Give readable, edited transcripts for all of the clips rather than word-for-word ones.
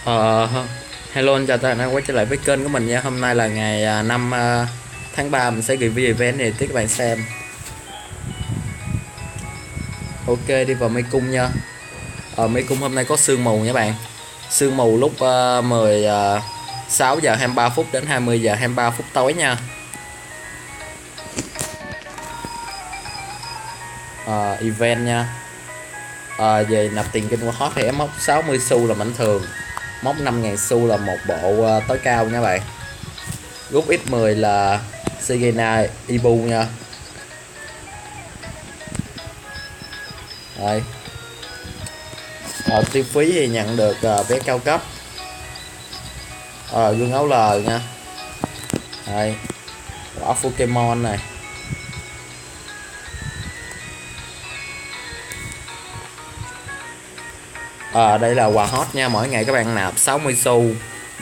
Ờ, Hello anh, chào các bạn đã quay trở lại với kênh của mình nha. Hôm nay là ngày 5 tháng 3, mình sẽ review event này tiếp các bạn xem. Ok, đi vào mê cung nha. Mê cung hôm nay có sương mù nha bạn. Sương mù lúc 6 giờ 23 phút đến 20 giờ 23 phút tối nha. Event nha. Về nạp tiền kinh qua hot thì em móc 60 xu là mảnh thường, móc 5.000 xu là một bộ tối cao nha bạn. Rút X10 là Sigena Ibu nha. Đây. Tiêu phí thì nhận được vé cao cấp, gương áo L nha. Đây. Quả Pokemon này. Đây là quà hot nha, mỗi ngày các bạn nạp 60 xu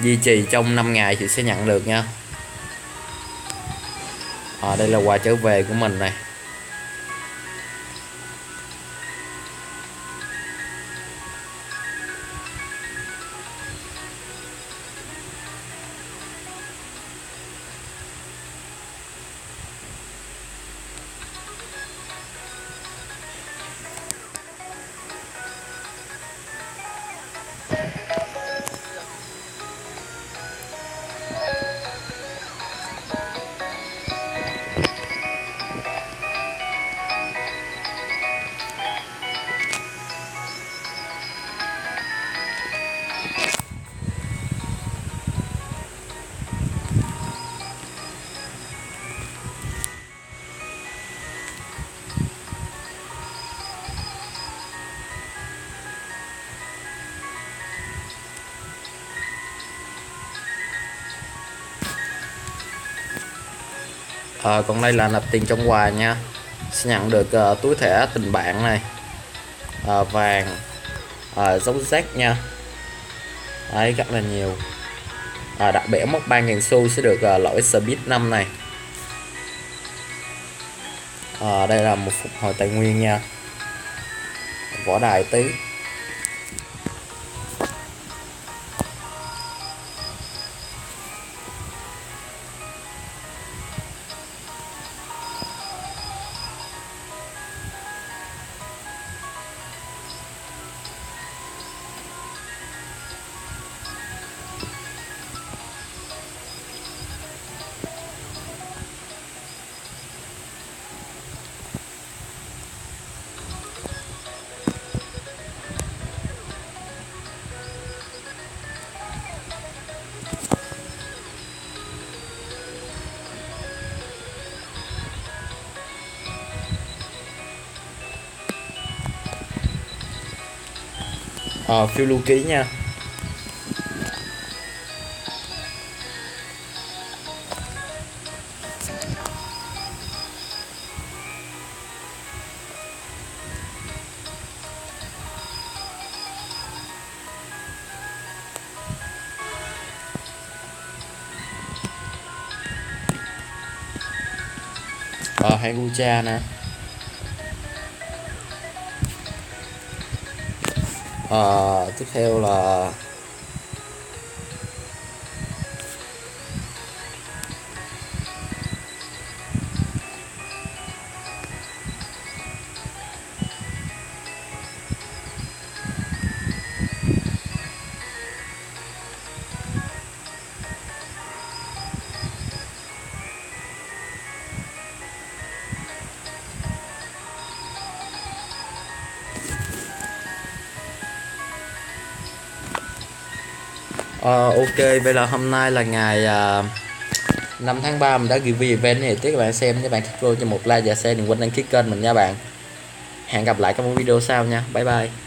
duy trì trong 5 ngày thì sẽ nhận được nha. Đây là quà trở về của mình này. Còn đây là nạp tiền trong quà nha, sẽ nhận được túi thẻ tình bạn này, vàng, dấu Z nha. Đấy, rất là nhiều. Đặc biệt mốc 3.000 xu sẽ được lỗi Speed 5 này. Đây là một phục hồi tài nguyên nha, võ đài tí. Phiêu lưu ký nha. Hay Gucha nè. Tiếp theo là ok, vậy là hôm nay là ngày 5 tháng 3 mình đã review event này tiếp các bạn xem. Các bạn thích vô cho một like và share, đừng quên đăng ký kênh mình nha bạn. Hẹn gặp lại trong một video sau nha. Bye bye.